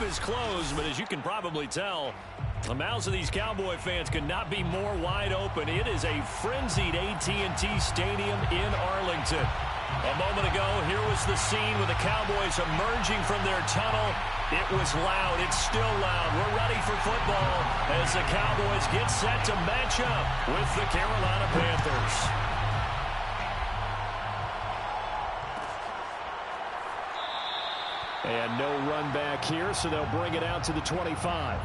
is closed, but as you can probably tell, the mouths of these Cowboy fans could not be more wide open. It is a frenzied AT&T Stadium in Arlington. A moment ago, here was the scene with the Cowboys emerging from their tunnel. It was loud. It's still loud. We're ready for football as the Cowboys get set to match up with the Carolina Panthers. And no run back here, so they'll bring it out to the 25.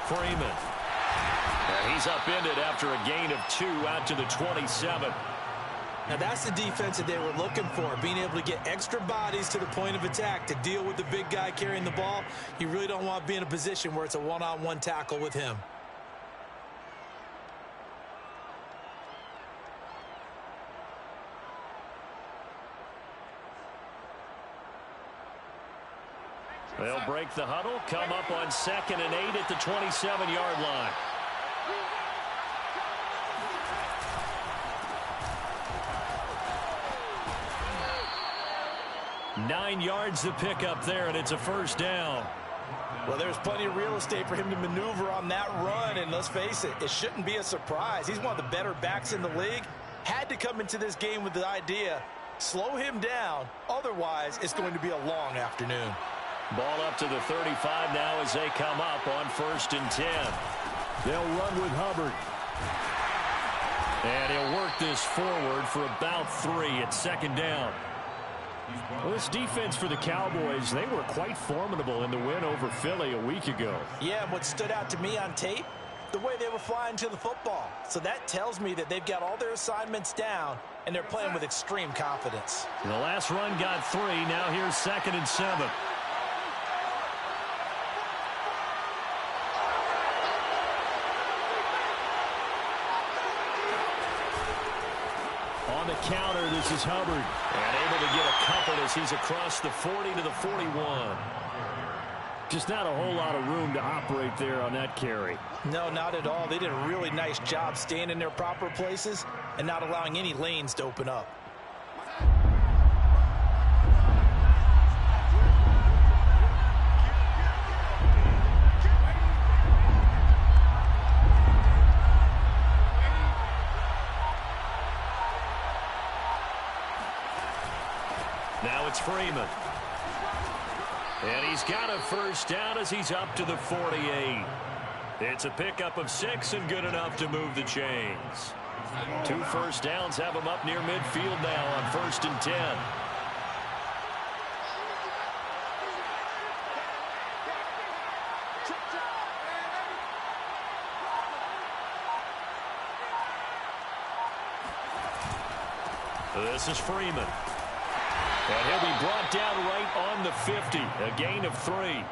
Freeman. And he's upended after a gain of 2 out to the 27. Now that's the defense that they were looking for, being able to get extra bodies to the point of attack to deal with the big guy carrying the ball. You really don't want to be in a position where it's a one-on-one tackle with him. They'll break the huddle, come up on 2nd and 8 at the 27-yard line. Nine yards to pick up there, and it's a first down. Well, there's plenty of real estate for him to maneuver on that run, and let's face it, it shouldn't be a surprise. He's one of the better backs in the league. Had to come into this game with the idea, slow him down, otherwise it's going to be a long afternoon. Ball up to the 35 now as they come up on 1st and 10. They'll run with Hubbard. And he'll work this forward for about 3 at 2nd down. Well, this defense for the Cowboys, they were quite formidable in the win over Philly a week ago. Yeah, and what stood out to me on tape, the way they were flying to the football. So that tells me that they've got all their assignments down, and they're playing with extreme confidence. The last run got 3. Now here's 2nd and 7. On the counter, this is Hubbard. And able to get a couple as he's across the 40 to the 41. Just not a whole lot of room to operate there on that carry. No, not at all. They did a really nice job staying in their proper places and not allowing any lanes to open up. Now it's Freeman. And he's got a first down as he's up to the 48. It's a pickup of 6 and good enough to move the chains. 2 first downs have him up near midfield now on 1st and 10. This is Freeman. And he'll be brought down right on the 50. A gain of 3.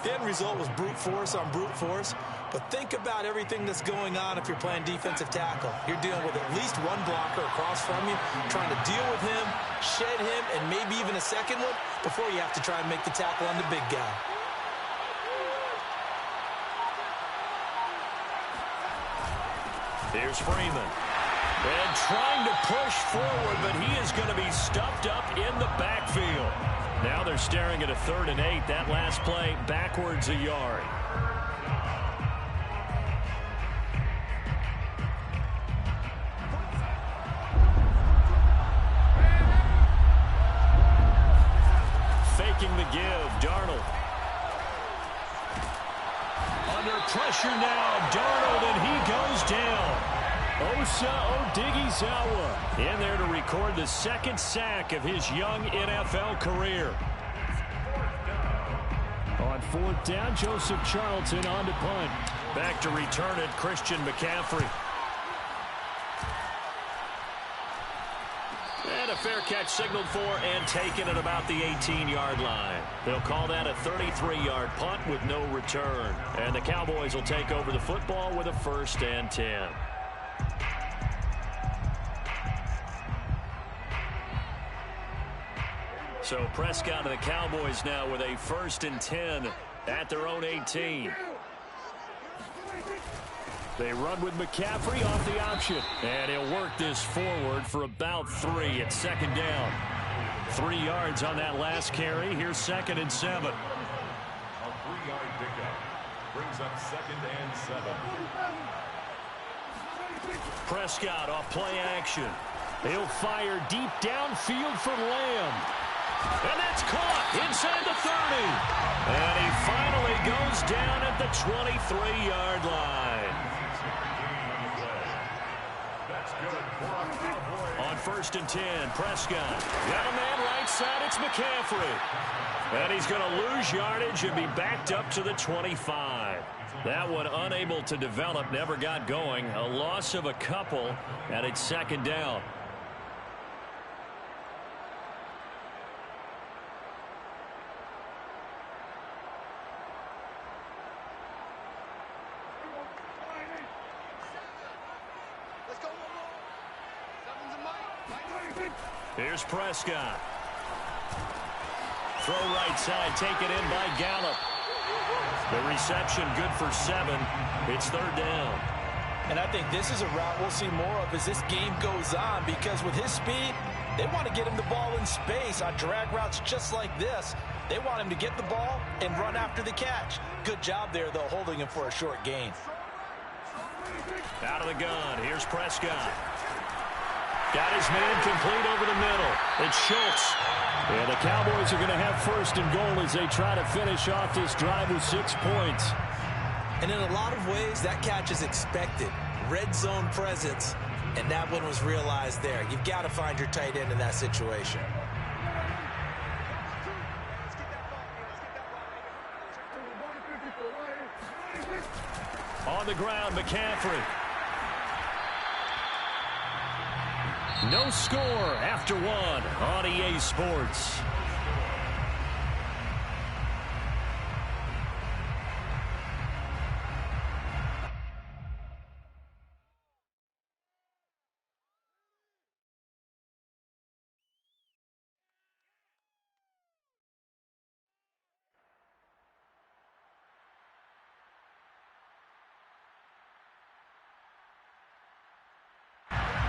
The end result was brute force on brute force. But think about everything that's going on if you're playing defensive tackle. You're dealing with at least one blocker across from you, trying to deal with him, shed him, and maybe even a second one before you have to try and make the tackle on the big guy. Here's Freeman. And trying to push forward, but he is going to be stuffed up in the backfield. Now they're staring at a 3rd and 8. That last play backwards a yard. Faking the give, Darnold. Under pressure now, Darnold, and he goes down. Osa Odighizuwa in there to record the 2nd sack of his young NFL career. On 4th down, Joseph Charlton on to punt. Back to return it, Christian McCaffrey. And a fair catch signaled for and taken at about the 18-yard line. They'll call that a 33-yard punt with no return. And the Cowboys will take over the football with a 1st and 10. So Prescott and the Cowboys now with a 1st and 10 at their own 18. They run with McCaffrey off the option. And he'll work this forward for about 3 at 2nd down. 3 yards on that last carry. Here's 2nd and 7. A 3-yard pickup brings up 2nd and 7. Prescott off play action. He'll fire deep downfield for Lamb. And that's caught inside the 30. And he finally goes down at the 23-yard line. On 1st and 10, Prescott. Got a man right side, it's McCaffrey. And he's going to lose yardage and be backed up to the 25. That one unable to develop, never got going. A loss of a couple, and it's 2nd down. Here's Prescott. Throw right side, taken in by Gallup. The reception good for 7. It's 3rd down. And I think this is a route we'll see more of as this game goes on, because with his speed, they want to get him the ball in space on drag routes just like this. They want him to get the ball and run after the catch. Good job there, though, holding him for a short gain. Out of the gun, here's Prescott. Got his man complete over the middle. It's Schultz. And the Cowboys are going to have 1st and goal as they try to finish off this drive with 6 points. And in a lot of ways, that catch is expected. Red zone presence, and that one was realized there. You've got to find your tight end in that situation. On the ground, McCaffrey. No score after 1 on EA Sports.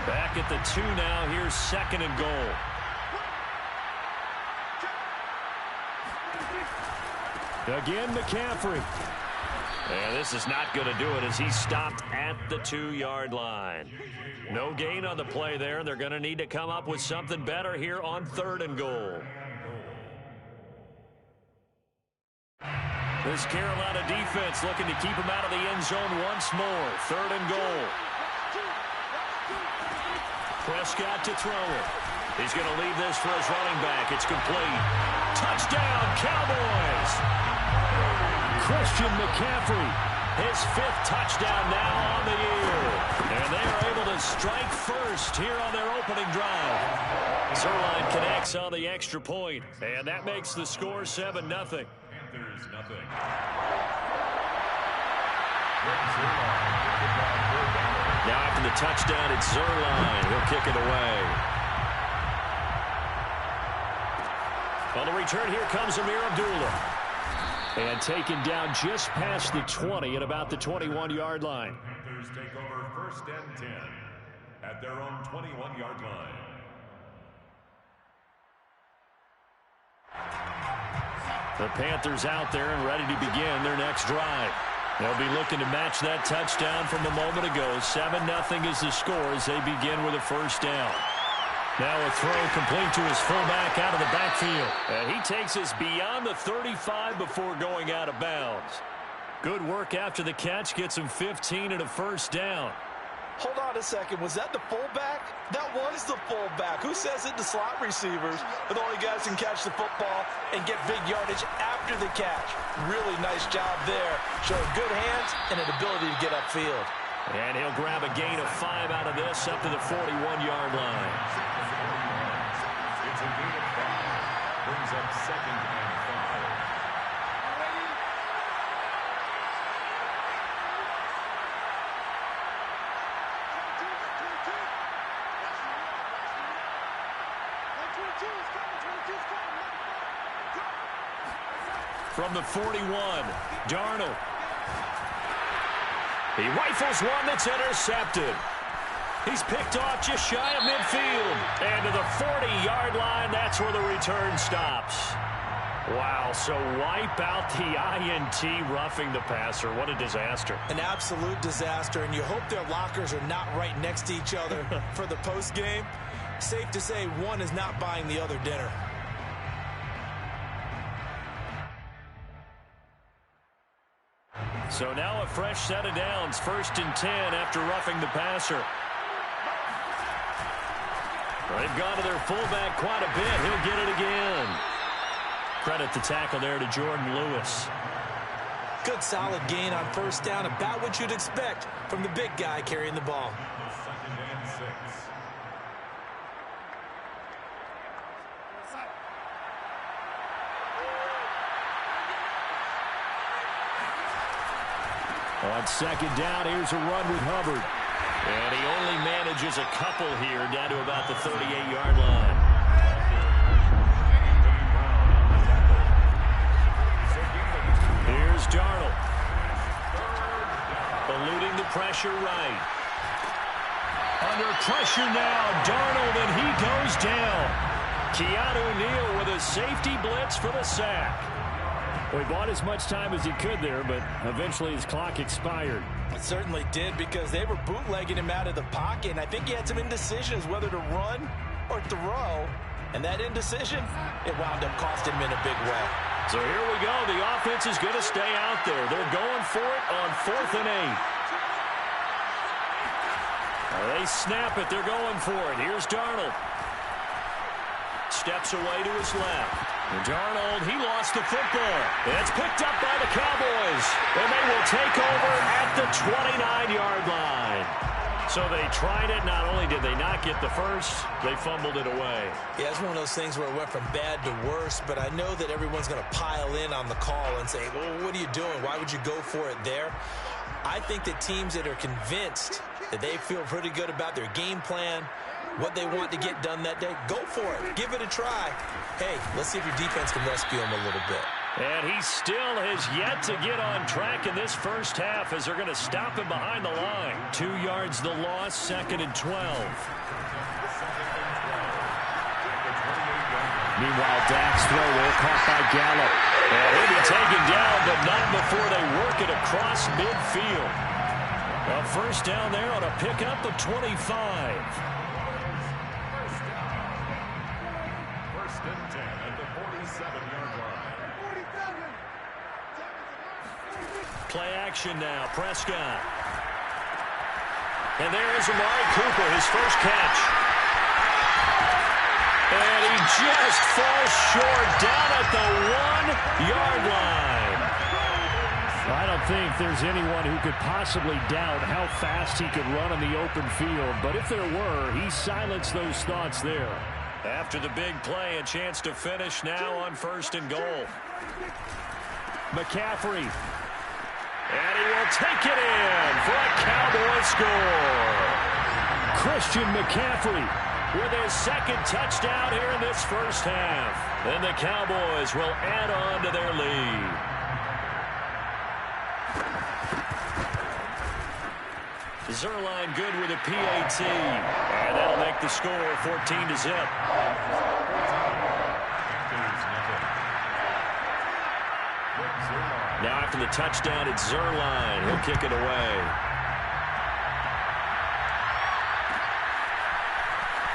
Back at the 2 now. Here's 2nd and goal. Again, McCaffrey. And this is not going to do it as he stopped at the 2-yard line. No gain on the play there. They're going to need to come up with something better here on 3rd and goal. This Carolina defense looking to keep him out of the end zone once more. 3rd and goal. Prescott to throw it. He's going to leave this for his running back. It's complete. Touchdown, Cowboys! Christian McCaffrey, his 5th touchdown now on the year. And they are able to strike first here on their opening drive. Zerline connects on the extra point, and that makes the score 7-0. Panthers nothing. Now after the touchdown, it's Zerline. He'll kick it away. On the return, here comes Amir Abdullah. And taken down just past the 20 at about the 21-yard line. Panthers take over 1st and 10 at their own 21-yard line. The Panthers out there and ready to begin their next drive. They'll be looking to match that touchdown from a moment ago. 7-0 is the score as they begin with a 1st down. Now a throw complete to his fullback out of the backfield. And he takes us beyond the 35 before going out of bounds. Good work after the catch. Gets him 15 and a 1st down. Hold on a second. Was that the fullback? That was the fullback. Who says it to slot receivers are the only guys who can catch the football and get big yardage after the catch? Really nice job there. Showing good hands and an ability to get upfield. And he'll grab a gain of 5 out of this up to the 41-yard line. It's a gain of 5. Brings up 2nd and 5. From the 41, Darnold. He rifles one that's intercepted. He's picked off just shy of midfield. And to the 40-yard line, that's where the return stops. Wow, so wipe out the INT, roughing the passer. What a disaster. An absolute disaster, and you hope their lockers are not right next to each other for the postgame. Safe to say one is not buying the other dinner. So now a fresh set of downs, 1st and 10 after roughing the passer. They've gone to their fullback quite a bit. He'll get it again. Credit the tackle there to Jordan Lewis. Good solid gain on 1st down, about what you'd expect from the big guy carrying the ball. 2nd and 6. On 2nd down, here's a run with Hubbard. And he only manages a couple here, down to about the 38-yard line. Here's Darnold. Eluding the pressure right. Under pressure now, Darnold, and he goes down. Keanu Neal with a safety blitz for the sack. Well, he bought as much time as he could there, but eventually his clock expired. It certainly did, because they were bootlegging him out of the pocket, and I think he had some indecisions whether to run or throw. And that indecision, it wound up costing him in a big way. So here we go. The offense is going to stay out there. They're going for it on 4th and 8. They snap it. They're going for it. Here's Darnold. Steps away to his left. And Darnold, he lost the football. It's picked up by the Cowboys. And they will take over at the 29-yard line. So they tried it. Not only did they not get the first, they fumbled it away. Yeah, it's one of those things where it went from bad to worse, but I know that everyone's going to pile in on the call and say, well, what are you doing? Why would you go for it there? I think that teams that are convinced that they feel pretty good about their game plan, what they want to get done that day, go for it. Give it a try. Hey, let's see if your defense can rescue them a little bit. And he still has yet to get on track in this first half as they're going to stop him behind the line. 2 yards the loss, 2nd and 12. Meanwhile, Dak's throw there caught by Gallup. And he'll be taken down, but not before they work it across midfield. A 1st down there on a pickup of 25. 1st and 10 at the 47-yard line. Play action now, Prescott. And there is Amari Cooper, his first catch. And he just falls short down at the 1-yard line. I don't think there's anyone who could possibly doubt how fast he could run on the open field. But if there were, he silenced those thoughts there. After the big play, a chance to finish now on 1st and goal. McCaffrey. And he will take it in for a Cowboy score. Christian McCaffrey with his 2nd touchdown here in this first half. And the Cowboys will add on to their lead. Zerline good with a PAT. And that'll make the score 14-0. Now after the touchdown, it's Zerline. He'll kick it away.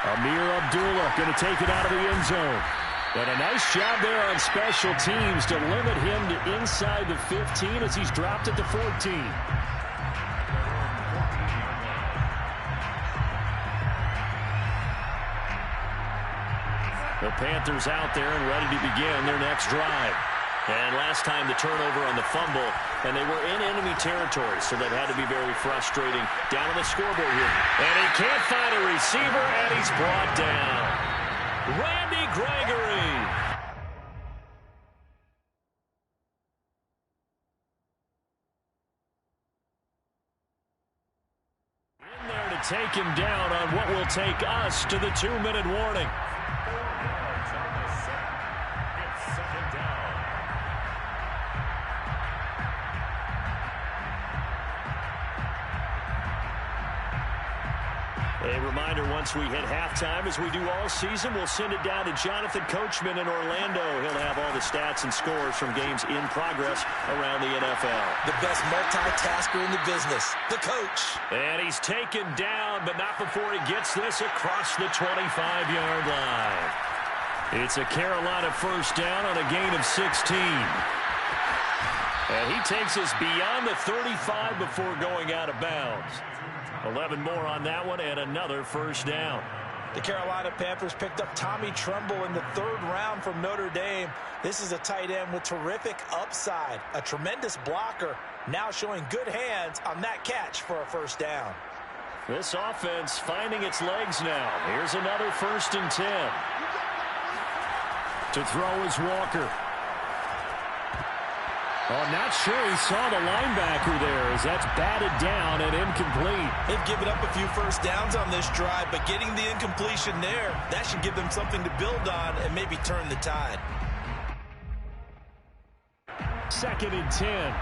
Amir Abdullah going to take it out of the end zone. And a nice job there on special teams to limit him to inside the 15 as he's dropped at the 14. The Panthers out there and ready to begin their next drive. And last time the turnover on the fumble, and they were in enemy territory, so that had to be very frustrating. Down on the scoreboard here. And he can't find a receiver, and he's brought down. Randy Gregory. In there to take him down on what will take us to the 2-minute warning. It's second down. A reminder, once we hit halftime, as we do all season, we'll send it down to Jonathan Coachman in Orlando. He'll have all the stats and scores from games in progress around the NFL. The best multitasker in the business, the coach. And he's taken down, but not before he gets this across the 25-yard line. It's a Carolina first down on a gain of 16. And he takes us beyond the 35 before going out of bounds. 11 more on that one, and another first down. The Carolina Panthers picked up Tommy Tremble in the 3rd round from Notre Dame. This is a tight end with terrific upside, a tremendous blocker, now showing good hands on that catch for a first down. This offense finding its legs now. Here's another 1st and 10. To throw is Walker. Oh, not sure he saw the linebacker there as that's batted down and incomplete. They've given up a few first downs on this drive, but getting the incompletion there, that should give them something to build on and maybe turn the tide. 2nd and 10.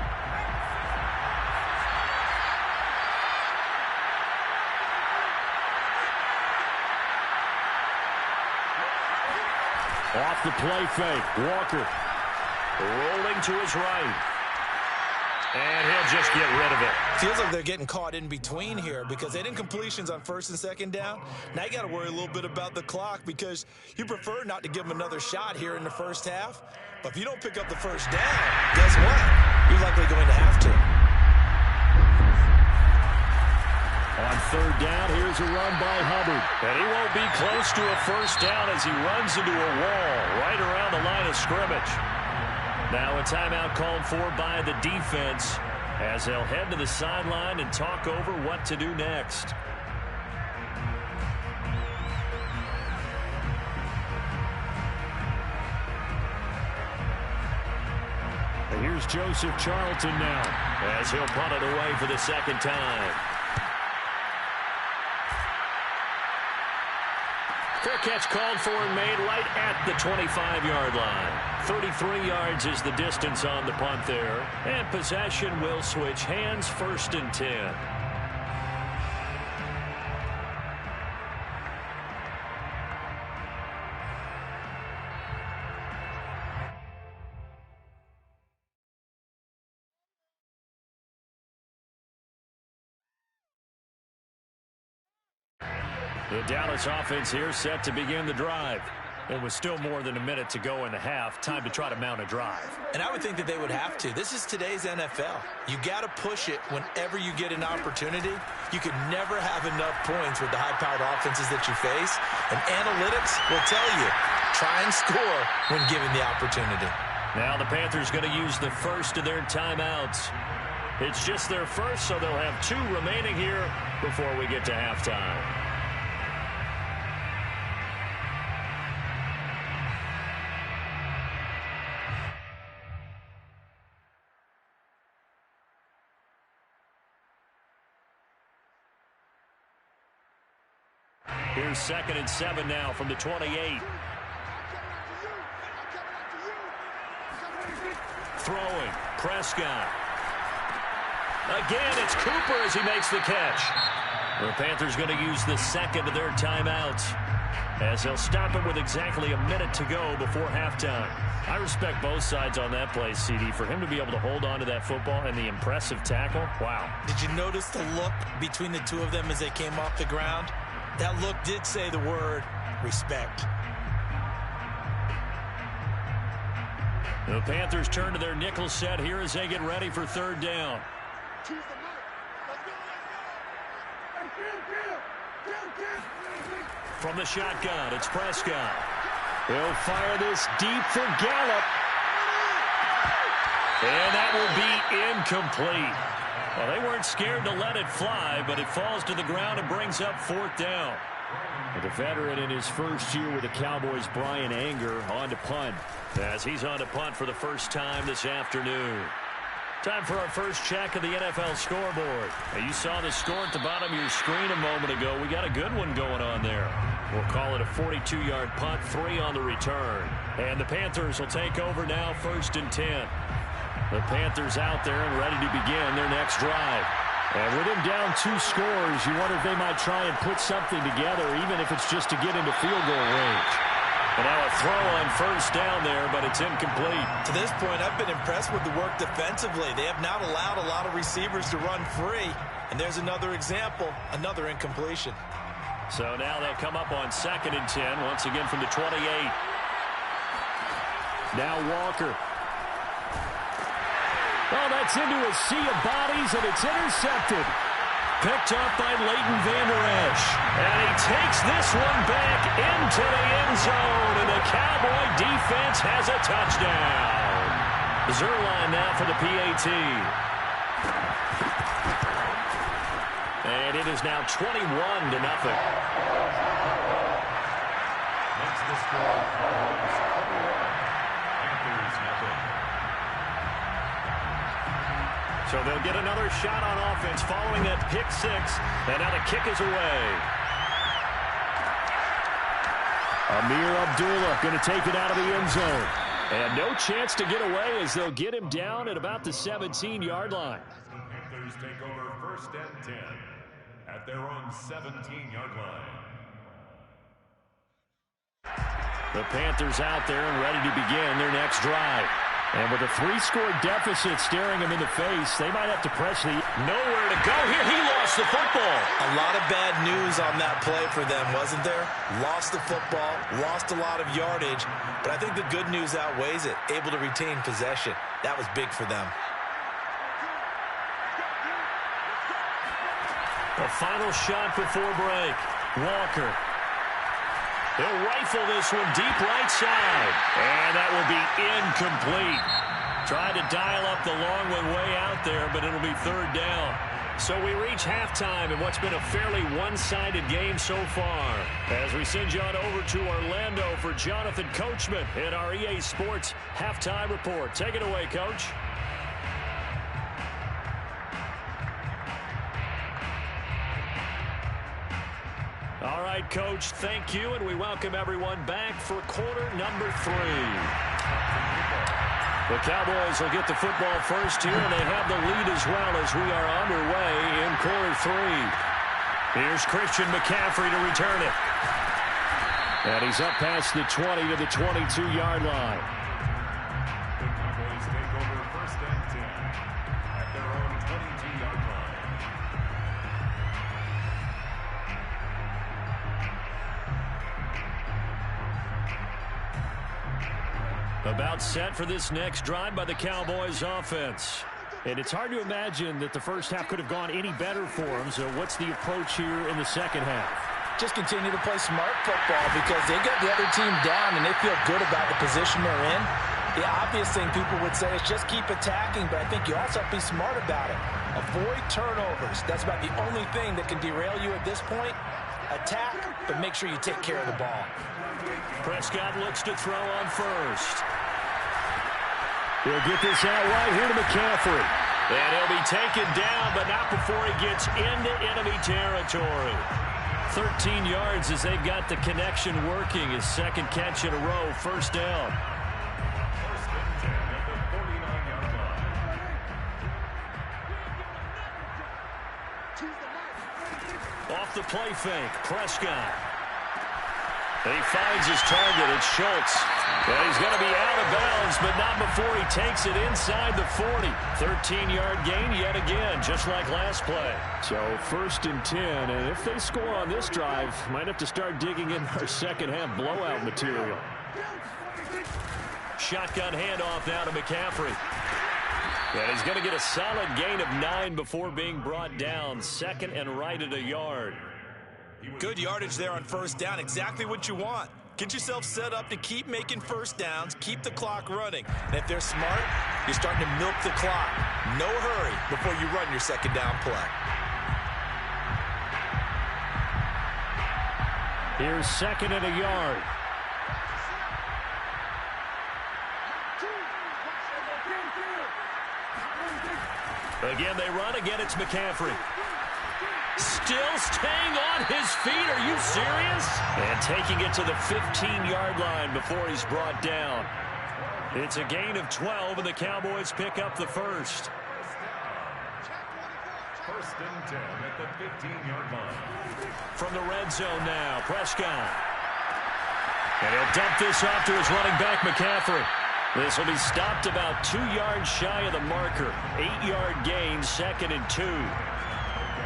Off the play fake, Walker. Rolling to his right. And he'll just get rid of it. Feels like they're getting caught in between here because they did incompletions on 1st and 2nd down. Now you got to worry a little bit about the clock because you prefer not to give them another shot here in the first half. But if you don't pick up the first down, guess what? You're likely going to have to. On 3rd down, here's a run by Hubbard. And he won't be close to a first down as he runs into a wall right around the line of scrimmage. Now a timeout called for by the defense as they'll head to the sideline and talk over what to do next. And here's Joseph Charlton now as he'll punt it away for the 2nd time. Fair catch called for and made right at the 25-yard line. 33 yards is the distance on the punt there. And possession will switch hands, 1st and 10. The Dallas offense here set to begin the drive. It was still more than a minute to go in the half. Time to try to mount a drive. And I would think that they would have to. This is today's NFL. You got to push it whenever you get an opportunity. You can never have enough points with the high-powered offenses that you face. And analytics will tell you, try and score when given the opportunity. Now the Panthers going to use the first of their timeouts. It's just their first, so they'll have 2 remaining here before we get to halftime. Here's 2nd and 7 now from the 28. Throwing, Prescott. Again, it's Cooper as he makes the catch. The Panthers going to use the 2nd of their timeouts as they'll stop it with exactly a minute to go before halftime. I respect both sides on that play, CD. For him to be able to hold on to that football and the impressive tackle, wow. Did you notice the look between the two of them as they came off the ground? That look did say the word respect. The Panthers turn to their nickel set here as they get ready for 3rd down. From the shotgun, it's Prescott. He'll fire this deep for Gallup. And that will be incomplete. Well, they weren't scared to let it fly, but it falls to the ground and brings up 4th down. The veteran in his first year with the Cowboys, Brian Anger, on to punt. As he's on to punt for the first time this afternoon. Time for our first check of the NFL scoreboard. Now, you saw the score at the bottom of your screen a moment ago. We got a good one going on there. We'll call it a 42-yard punt, 3 on the return. And the Panthers will take over now, 1st and 10. The Panthers out there and ready to begin their next drive. And with him down 2 scores, you wonder if they might try and put something together, even if it's just to get into field goal range. And now a throw on 1st down there, but it's incomplete. To this point, I've been impressed with the work defensively. They have not allowed a lot of receivers to run free. And there's another example, another incompletion. So now they'll come up on 2nd and 10, once again from the 28. Now Walker. Oh, that's into a sea of bodies, and it's intercepted. Picked up by Leighton Vander Esch. And he takes this one back into the end zone, and the Cowboy defense has a touchdown. Zerline now for the PAT. And it is now 21-0. Makes the score Panthers 0. So they'll get another shot on offense following that pick 6. And now the kick is away. Amir Abdullah going to take it out of the end zone. And no chance to get away as they'll get him down at about the 17-yard line. Panthers take over 1st and 10 at their own 17-yard line. The Panthers out there and ready to begin their next drive. And with a 3-score deficit staring him in the face, they might have to press the... Nowhere to go here. He lost the football. A lot of bad news on that play for them, wasn't there? Lost the football, lost a lot of yardage, but I think the good news outweighs it. Able to retain possession. That was big for them. The final shot before break. Walker. He'll rifle this one deep right side. And that will be incomplete. Tried to dial up the long one way out there, but it'll be 3rd down. So we reach halftime in what's been a fairly one-sided game so far. As we send you on over to Orlando for Jonathan Coachman in our EA Sports Halftime Report. Take it away, Coach. All right, Coach, thank you, and we welcome everyone back for quarter number 3. The Cowboys will get the football first here, and they have the lead as well as we are underway in quarter 3. Here's Christian McCaffrey to return it. And he's up past the 20 to the 22-yard line. The Cowboys take over 1st and 10 at their own 22-yard line. About set for this next drive by the Cowboys offense. And it's hard to imagine that the first half could have gone any better for them. So what's the approach here in the second half? Just continue to play smart football because they got the other team down and they feel good about the position they're in. The obvious thing people would say is just keep attacking, but I think you also have to be smart about it. Avoid turnovers. That's about the only thing that can derail you at this point. Attack, but make sure you take care of the ball. Prescott looks to throw on 1st. He'll get this out right here to McCaffrey. And he'll be taken down, but not before he gets into enemy territory. 13 yards as they've got the connection working. His 2nd catch in a row, 1st down. 1st and 10 at the 49-yard line. Off the play fake, Prescott. And he finds his target. It's Schultz. And he's going to be out of bounds, but not before he takes it inside the 40. 13-yard gain yet again, just like last play. So 1st and 10, and if they score on this drive, might have to start digging in our second half blowout material. Shotgun handoff now to McCaffrey. And he's going to get a solid gain of 9 before being brought down. 2nd and right at a yard. Good yardage there on 1st down. Exactly what you want. Get yourself set up to keep making 1st downs, keep the clock running. And if they're smart, you're starting to milk the clock. No hurry before you run your 2nd down play. Here's second and a yard. Again, they run. Again, it's McCaffrey. Still staying on his feet. Are you serious? And taking it to the 15-yard line before he's brought down. It's a gain of 12, and the Cowboys pick up the first. First and 10 at the 15-yard line. From the red zone now, Prescott. And he'll dump this off to his running back, McCaffrey. This will be stopped about 2 yards shy of the marker. 8-yard gain, second and 2.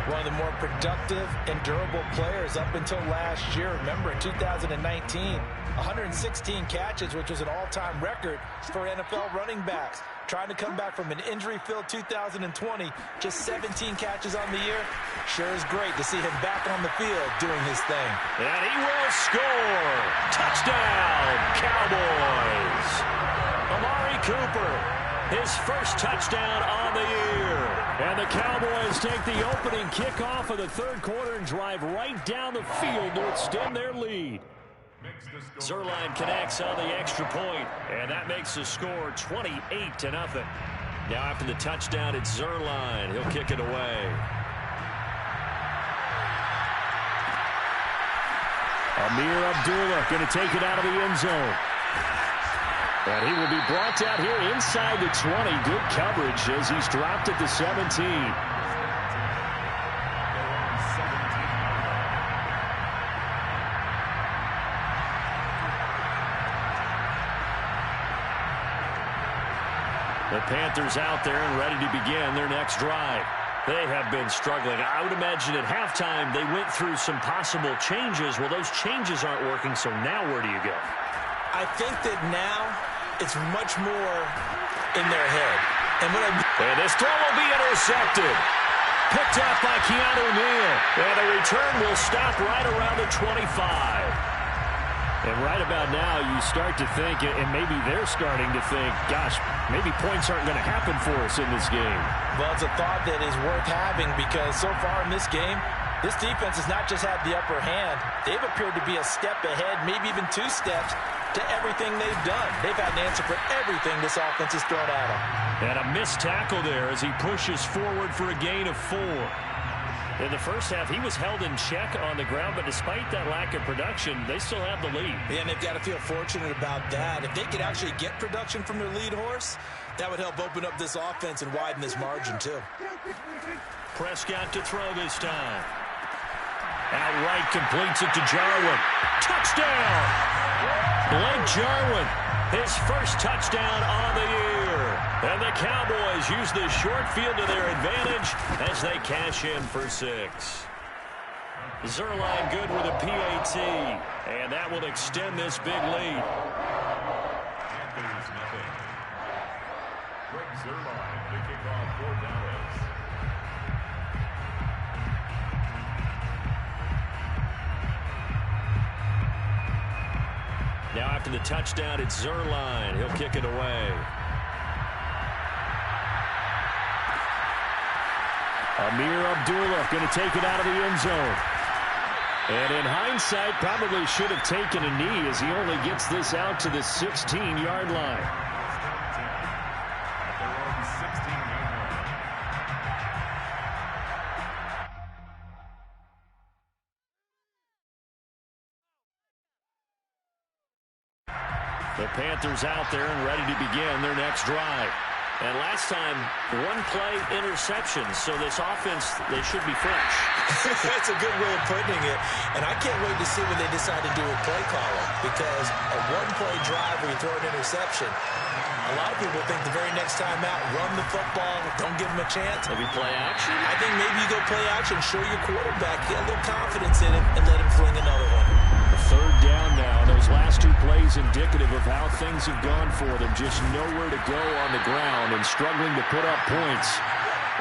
One of the more productive and durable players up until last year. Remember, in 2019, 116 catches, which was an all-time record for NFL running backs. Trying to come back from an injury-filled 2020, just 17 catches on the year. Sure is great to see him back on the field doing his thing. And he will score. Touchdown, Cowboys. Amari Cooper, his first touchdown on the year. And the Cowboys take the opening kickoff of the third quarter and drive right down the field to extend their lead. Zerline connects on the extra point, and that makes the score 28-0. Now after the touchdown, it's Zerline. He'll kick it away. Amir Abdullah going to take it out of the end zone. And he will be brought out here inside the 20. Good coverage as he's dropped at the 17. The Panthers out there and ready to begin their next drive. They have been struggling. I would imagine at halftime they went through some possible changes. Well, those changes aren't working, so now where do you go? I think that now it's much more in their head. And this throw will be intercepted. Picked up by Keanu Neal. And the return will stop right around the 25. And right about now, you start to think, and maybe they're starting to think, gosh, maybe points aren't going to happen for us in this game. Well, it's a thought that is worth having because so far in this game, this defense has not just had the upper hand. They've appeared to be a step ahead, maybe even 2 steps to everything they've done. They've had an answer for everything this offense has thrown at them. And a missed tackle there as he pushes forward for a gain of 4. In the first half, he was held in check on the ground, but despite that lack of production, they still have the lead. Yeah, and they've got to feel fortunate about that. If they could actually get production from their lead horse, that would help open up this offense and widen this margin, too. Prescott to throw this time. Outright completes it to Jarwin. Touchdown! Blake Jarwin, his first touchdown on the year. And the Cowboys use the short field to their advantage as they cash in for 6. Zerline good with a PAT, and that will extend this big lead. Panthers nothing. Greg Zerline to kick off for Dallas. Now after the touchdown, it's Zerline. He'll kick it away. Amir Abdullah going to take it out of the end zone. And in hindsight, probably should have taken a knee as he only gets this out to the 16-yard line. The Panthers out there and ready to begin their next drive. And last time, 1-play interception, so this offense, they should be fresh. That's a good way of putting it. And I can't wait to see what they decide to do with play calling because a 1-play drive where you throw an interception, a lot of people think the very next time out, run the football, don't give them a chance. Maybe play action? I think maybe you go play action, show your quarterback, get a little confidence in him, and let him fling another one. Third down now. Those last 2 plays indicative of how things have gone for them. Just nowhere to go on the ground and struggling to put up points.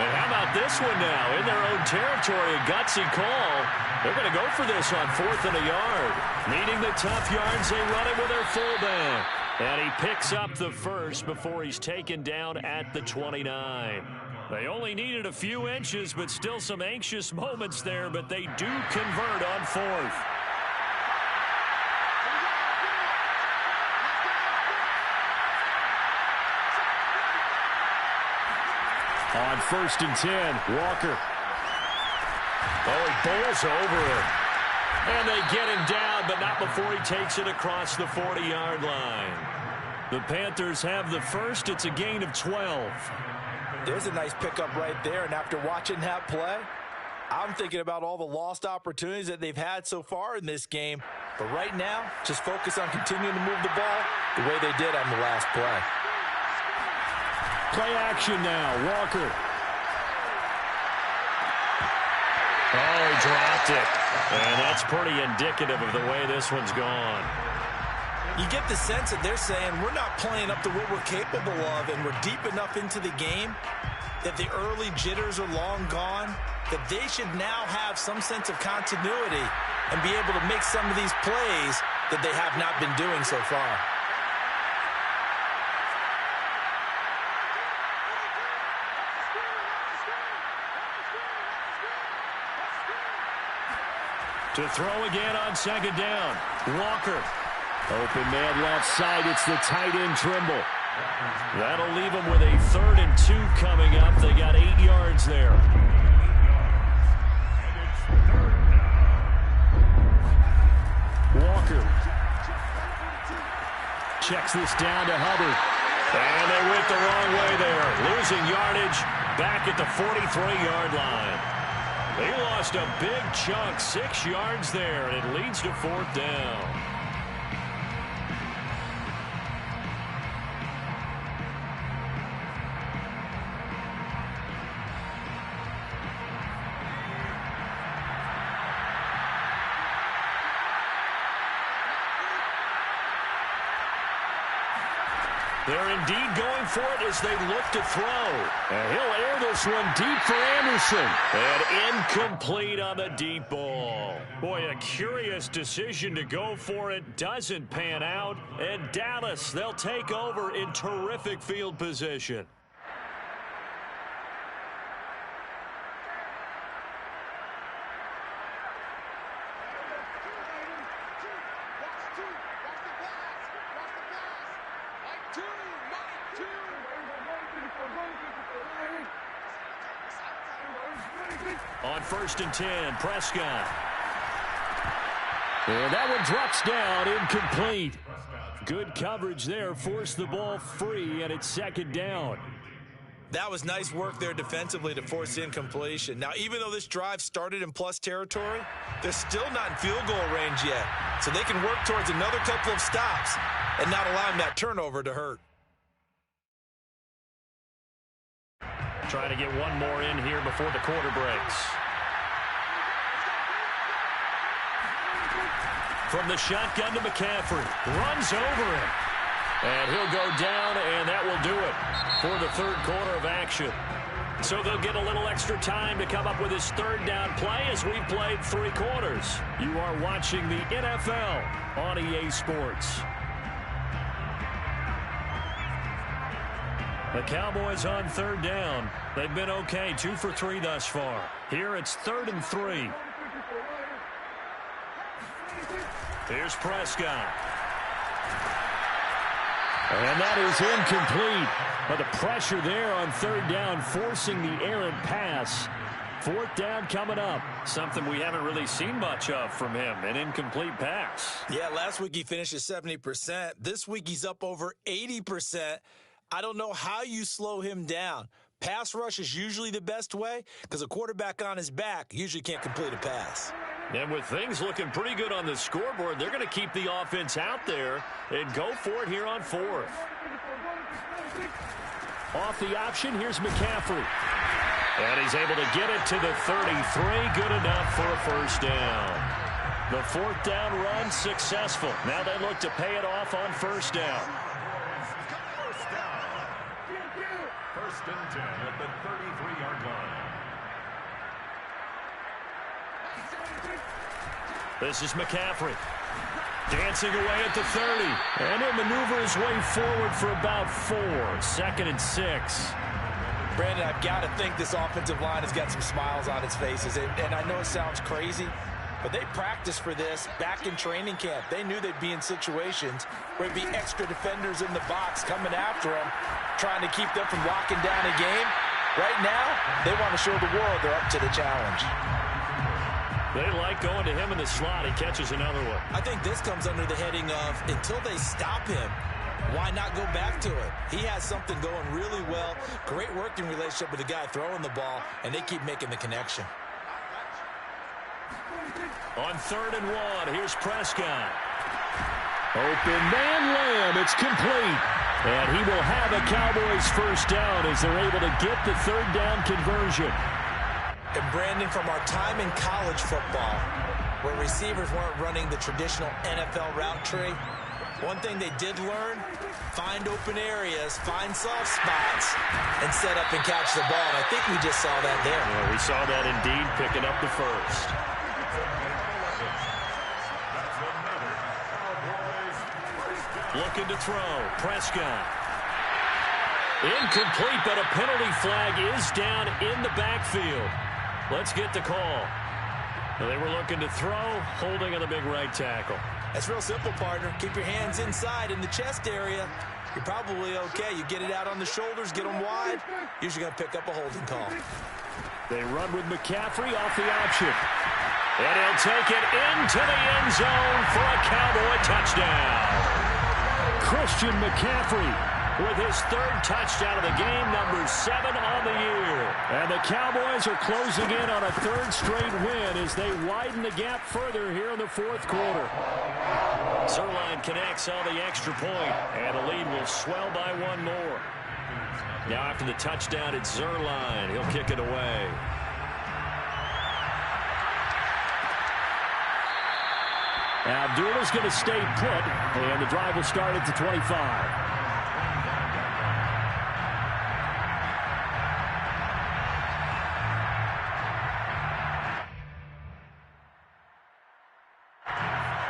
And how about this one now? In their own territory, a gutsy call. They're going to go for this on 4th and a yard. Needing the tough yards, they run it with their fullback. And he picks up the first before he's taken down at the 29. They only needed a few inches, but still some anxious moments there, but they do convert on 4th. On 1st and 10, Walker. Oh, he bowls over it. And they get him down, but not before he takes it across the 40-yard line. The Panthers have the first. It's a gain of 12. There's a nice pickup right there, and after watching that play, I'm thinking about all the lost opportunities that they've had so far in this game. But right now, just focus on continuing to move the ball the way they did on the last play. Play action now, Walker. Oh, he dropped it. And that's pretty indicative of the way this one's gone. You get the sense that they're saying we're not playing up to what we're capable of, and we're deep enough into the game that the early jitters are long gone, that they should now have some sense of continuity and be able to make some of these plays that they have not been doing so far. To throw again on 2nd down. Walker. Open man left side. It's the tight end Trimble. That'll leave them with a 3rd and 2 coming up. They got 8 yards there. Walker. Checks this down to Hubbard. And they went the wrong way there. Losing yardage back at the 43-yard line. They lost a big chunk, 6 yards there, and it leads to 4th down. They're indeed going for it as they look to throw. And he'll air this one deep for Anderson. And incomplete on the deep ball. Boy, a curious decision to go for it. Doesn't pan out. And Dallas, they'll take over in terrific field position. On 1st and 10, Prescott. And that one drops down, incomplete. Good coverage there, forced the ball free, and it's 2nd down. That was nice work there defensively to force incompletion. Now, even though this drive started in plus territory, they're still not in field goal range yet. So they can work towards another couple of stops and not allowing that turnover to hurt. Trying to get one more in here before the quarter breaks. From the shotgun to McCaffrey. Runs over him. And he'll go down, and that will do it for the 3rd quarter of action. So they'll get a little extra time to come up with his 3rd down play as we've played 3 quarters. You are watching the NFL on EA Sports. The Cowboys on 3rd down. They've been okay, 2 for 3 thus far. Here it's 3rd and 3. Here's Prescott. And that is incomplete. But the pressure there on 3rd down, forcing the errant pass. 4th down coming up. Something we haven't really seen much of from him, an incomplete pass. Yeah, last week he finished at 70%. This week he's up over 80%. I don't know how you slow him down. Pass rush is usually the best way because a quarterback on his back usually can't complete a pass. And with things looking pretty good on the scoreboard, they're going to keep the offense out there and go for it here on 4th. Off the option, here's McCaffrey. And he's able to get it to the 33. Good enough for a 1st down. The 4th down run successful. Now they look to pay it off on 1st down. 1st and 10 at the 33-yard line. This is McCaffrey. Dancing away at the 30. And he'll maneuver his way forward for about 4. 2nd and 6. Brandon, I've got to think this offensive line has got some smiles on its faces. And I know it sounds crazy, but they practiced for this back in training camp. They knew they'd be in situations where there'd be extra defenders in the box coming after them, trying to keep them from locking down a game. Right now, they want to show the world they're up to the challenge. They like going to him in the slot. He catches another one. I think this comes under the heading of until they stop him, why not go back to it? He has something going really well. Great working relationship with the guy throwing the ball, and they keep making the connection. On 3rd and 1, here's Prescott. Open man Lamb. It's complete. And he will have a Cowboys first down as they're able to get the 3rd down conversion. And Brandon, from our time in college football, where receivers weren't running the traditional NFL route tree, one thing they did learn, find open areas, find soft spots, and set up and catch the ball. And I think we just saw that there. Yeah, we saw that indeed, picking up the first. Looking to throw. Prescott. Incomplete, but a penalty flag is down in the backfield. Let's get the call. They were looking to throw, holding on the big right tackle. That's real simple, partner. Keep your hands inside in the chest area. You're probably okay. You get it out on the shoulders, get them wide. Usually going to pick up a holding call. They run with McCaffrey off the option. And he'll take it into the end zone for a Cowboy touchdown. Christian McCaffrey with his 3rd touchdown of the game, number 7 on the year. And the Cowboys are closing in on a 3rd straight win as they widen the gap further here in the 4th quarter. Zerline connects on the extra point, and the lead will swell by 1 more. Now after the touchdown, it's Zerline. He'll kick it away. Abdullah's going to stay put, and the drive will start at the 25.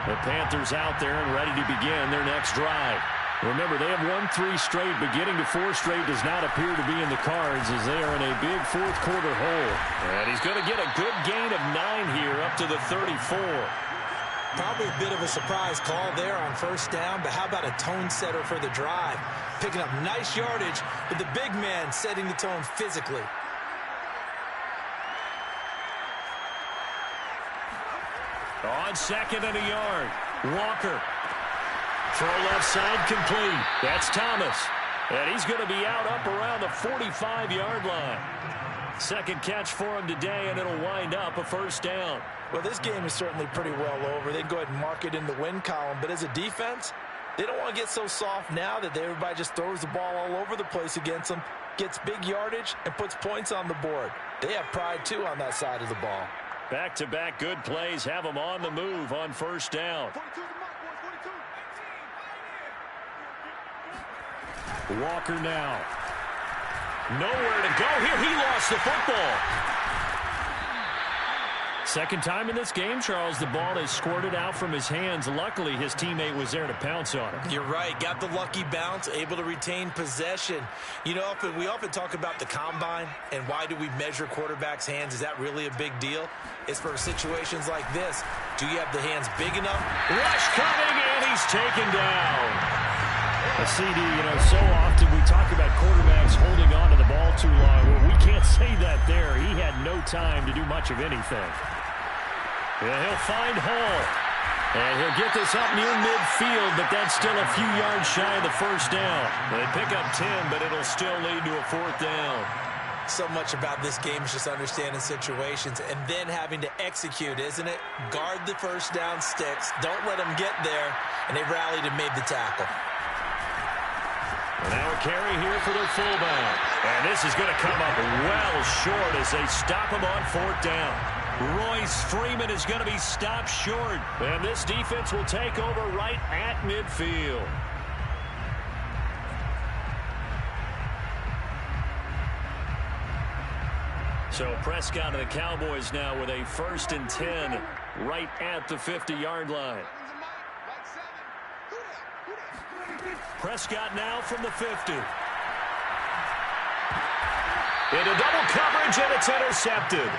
The Panthers out there and ready to begin their next drive. Remember, they have won 3 straight, but getting to 4 straight does not appear to be in the cards as they are in a big 4th quarter hole. And he's going to get a good gain of 9 here up to the 34. Probably a bit of a surprise call there on 1st down, but how about a tone setter for the drive? Picking up nice yardage with the big man setting the tone physically. On 2nd and a yard, Walker. Throw left side complete. That's Thomas. And he's going to be out up around the 45-yard line. 2nd catch for him today, and it'll wind up a 1st down. Well, this game is certainly pretty well over. They can go ahead and mark it in the win column. But as a defense, they don't want to get so soft now that everybody just throws the ball all over the place against them, gets big yardage, and puts points on the board. They have pride, too, on that side of the ball. Back-to-back good plays have them on the move on 1st down. Walker now. Nowhere to go here. He lost the football. 2nd time in this game, Charles, the ball is squirted out from his hands. Luckily, his teammate was there to pounce on it. You're right. Got the lucky bounce, able to retain possession. You know, we often talk about the combine and why do we measure quarterbacks' hands. Is that really a big deal? It's for situations like this. Do you have the hands big enough? Rush coming, and he's taken down. A CD, you know, so often we talk about quarterbacks holding on to the ball too long. Well, we can't say that there. He had no time to do much of anything. Yeah, he'll find Hall. And he'll get this up near midfield, but that's still a few yards shy of the 1st down. They pick up 10, but it'll still lead to a 4th down. So much about this game is just understanding situations and then having to execute, isn't it? Guard the 1st down sticks. Don't let them get there. And they rallied and made the tackle. And now a carry here for their fullback. And this is going to come up well short as they stop him on 4th down. Royce Freeman is going to be stopped short. And this defense will take over right at midfield. So Prescott and the Cowboys now with a 1st and 10 right at the 50-yard line. Prescott now from the 50. Into double coverage, and it's intercepted.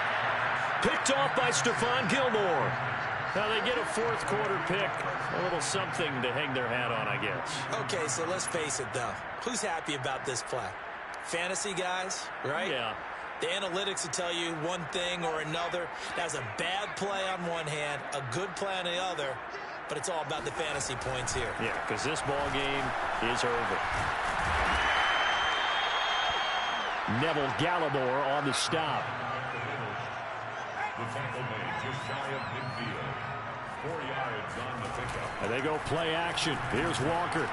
Picked off by Stephon Gilmore. Now they get a 4th quarter pick. A little something to hang their hat on, I guess. Okay, so let's face it, though. Who's happy about this play? fantasy guys, right? Yeah. The analytics will tell you one thing or another. That's a bad play on one hand, a good play on the other, but it's all about the fantasy points here. Yeah, because this ball game is over. Neville Gallimore on the stop. The tackle made just shy of midfield. 4 yards on the pickup. And they go play action. Here's Walker.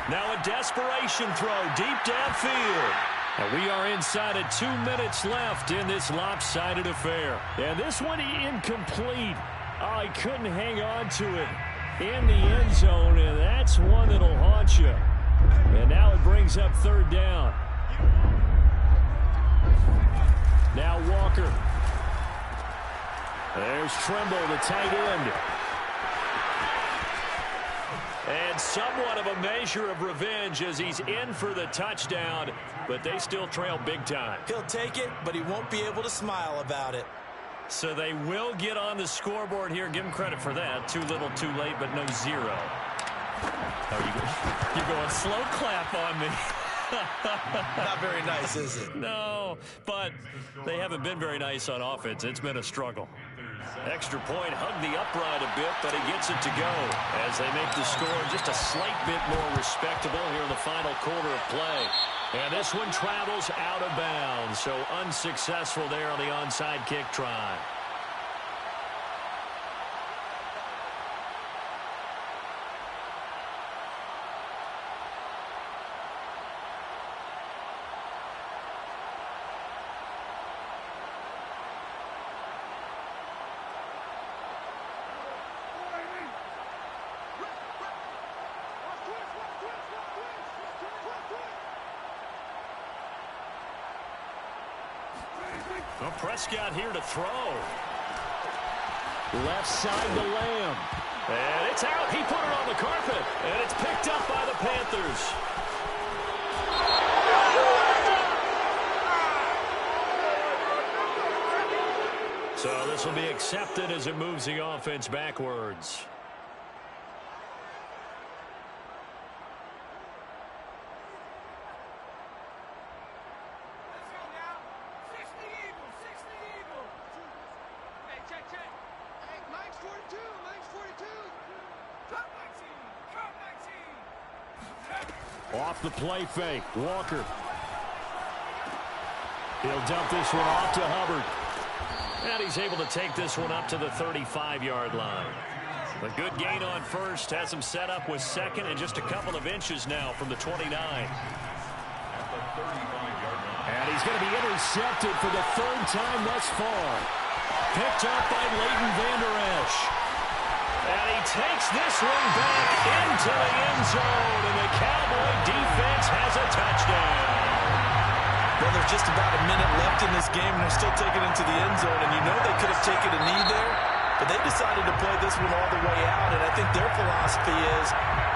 Now a desperation throw deep downfield. And we are inside of 2 minutes left in this lopsided affair. And this one incomplete. Oh, he couldn't hang on to it in the end zone, and that's one that'll haunt you. And now it brings up 3rd down. Now Walker. There's Trimble, the tight end. And somewhat of a measure of revenge as he's in for the touchdown, but they still trail big time. He'll take it, but he won't be able to smile about it. So they will get on the scoreboard here. Give him credit for that. Too little, too late, but no 0. Oh, you're going slow clap on me. Not very nice, is it? No, but they haven't been very nice on offense. It's been a struggle. Extra point, hugged the upright a bit, but he gets it to go as they make the score just a slight bit more respectable here in the final quarter of play. And this one travels out of bounds, so unsuccessful there on the onside kick try. Well, Prescott here to throw. Left side to Lamb. And it's out. He put it on the carpet. And it's picked up by the Panthers. So this will be accepted as it moves the offense backwards. Off the play fake, Walker. He'll dump this one off to Hubbard. And he's able to take this one up to the 35-yard line. A good gain on first, has him set up with second and just a couple of inches now from the 29. And he's going to be intercepted for the 3rd time thus far. Picked up by Leighton Vander Esch. And he takes this one back into the end zone, and the Cowboy defense has a touchdown. Well, there's just about a minute left in this game, and they're still taking it into the end zone, and you know they could have taken a knee there, but they decided to play this one all the way out, and I think their philosophy is,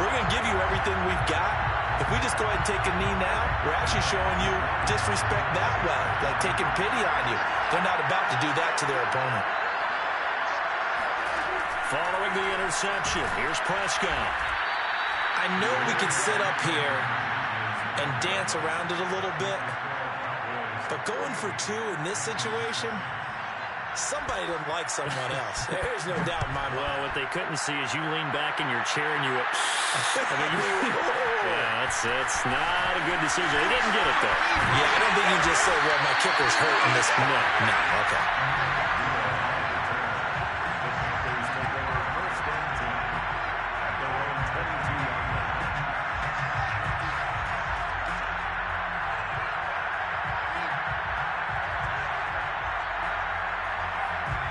we're going to give you everything we've got. If we just go ahead and take a knee now, we're actually showing you disrespect that way, like taking pity on you. They're not about to do that to their opponent. Following the interception, here's Prescott. I know we could sit up here and dance around it a little bit, but going for 2 in this situation, somebody doesn't like someone else. There's no doubt in my mind. Well, what they couldn't see is you lean back in your chair and you went, yeah, it's not a good decision. They didn't get it, though. Yeah, I don't think you just say, well, my kicker's hurt in this spot. No, okay.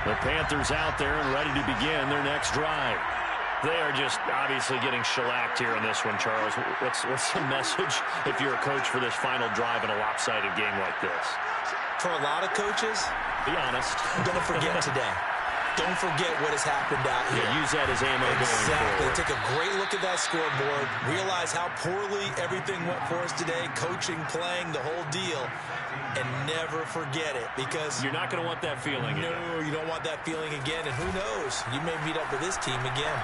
The Panthers out there and ready to begin their next drive. They are just obviously getting shellacked here in this one, Charles. What's the message if you're a coach for this final drive in a lopsided game like this? For a lot of coaches, be honest. Don't forget today. Don't forget what has happened out here. Yeah, use that as ammo going forward. Take a great look at that scoreboard. Realize how poorly everything went for us today. Coaching, playing, the whole deal. And never forget it, because you're not going to want that feeling again. No, you don't want that feeling again. And who knows? You may meet up with this team again.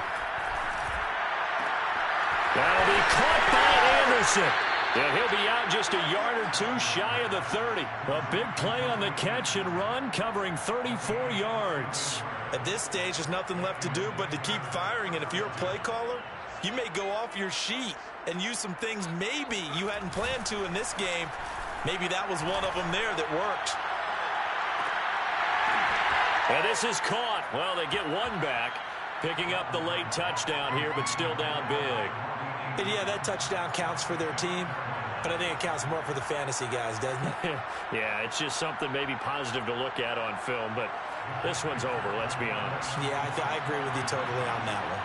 That'll be caught by Anderson. And he'll be out just a yard or two shy of the 30. A big play on the catch and run, covering 34 yards. At this stage, there's nothing left to do but to keep firing. And if you're a play caller, you may go off your sheet and use some things maybe you hadn't planned to in this game. Maybe that was one of them there that worked. And this is caught. Well, they get one back, picking up the late touchdown here, but still down big. And yeah, that touchdown counts for their team, but I think it counts more for the fantasy guys, doesn't it? Yeah, it's just something maybe positive to look at on film, but this one's over, let's be honest. Yeah, I agree with you totally on that one.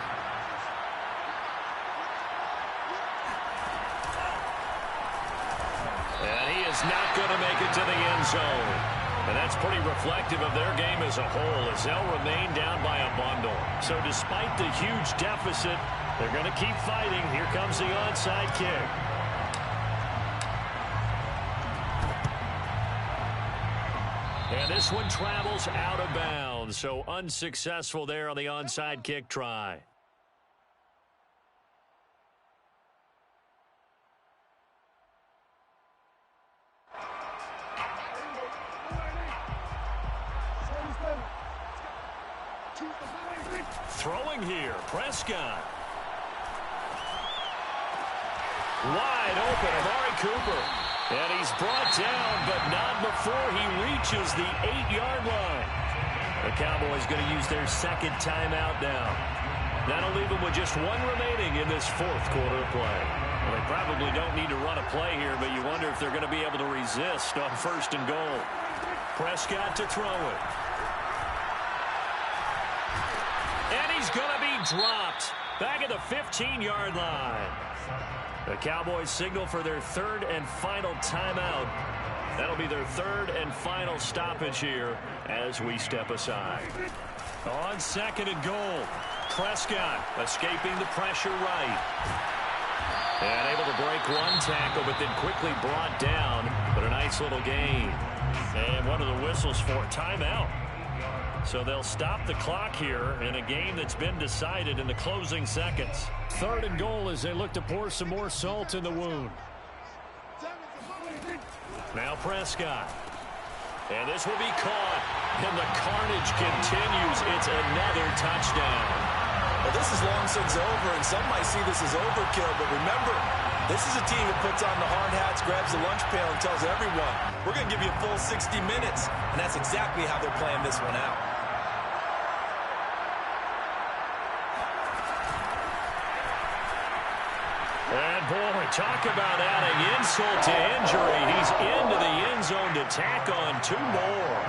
And he is not going to make it to the end zone. And that's pretty reflective of their game as a whole, as they'll remain down by a bundle. So despite the huge deficit, they're going to keep fighting. Here comes the onside kick. And this one travels out of bounds, so unsuccessful there on the onside kick try. Throwing here, Prescott. Wide open, Amari Cooper. And he's brought down, but not before he reaches the 8-yard line. The Cowboys going to use their second timeout now. That'll leave them with just one remaining in this fourth quarter of play. Well, they probably don't need to run a play here, but you wonder if they're going to be able to resist on 1st and goal. Prescott to throw it. And he's going to be dropped back at the 15-yard line. The Cowboys signal for their third and final timeout. That'll be their third and final stoppage here as we step aside. On 2nd and goal, Prescott escaping the pressure right. And able to break one tackle, but then quickly brought down. But a nice little gain. And one of the whistles for a timeout. So they'll stop the clock here in a game that's been decided in the closing seconds. 3rd and goal as they look to pour some more salt in the wound. Now Prescott. And this will be caught. And the carnage continues. It's another touchdown. Well, this is long since over, and some might see this as overkill, but remember, this is a team that puts on the hard hats, grabs the lunch pail, and tells everyone, we're going to give you a full 60 minutes, and that's exactly how they're playing this one out. And boy, talk about adding insult to injury. He's into the end zone to tack on 2 more.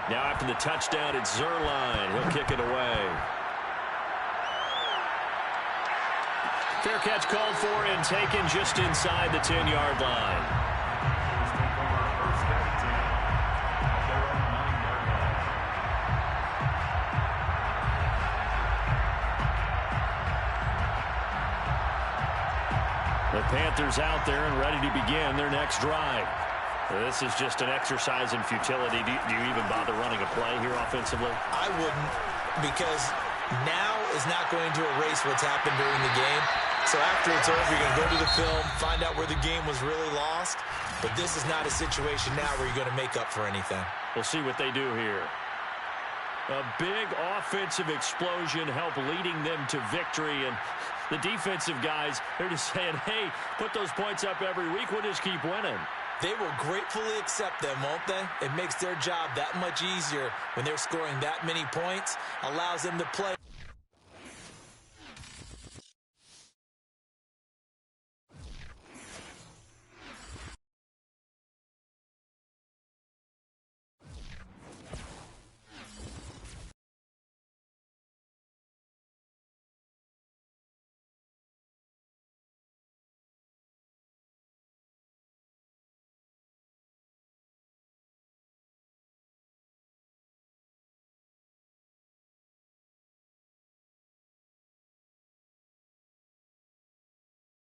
Now after the touchdown, it's Zerline. He'll kick it away. Fair catch called for and taken just inside the 10-yard line. The Panthers out there and ready to begin their next drive. This is just an exercise in futility. Do you even bother running a play here offensively? I wouldn't, because now is not going to erase what's happened during the game. So after it's over, you're going to go to the film, find out where the game was really lost. But this is not a situation now where you're going to make up for anything. We'll see what they do here. A big offensive explosion helped leading them to victory. And the defensive guys, they're just saying, hey, put those points up every week. We'll just keep winning. They will gratefully accept them, won't they? It makes their job that much easier when they're scoring that many points, allows them to play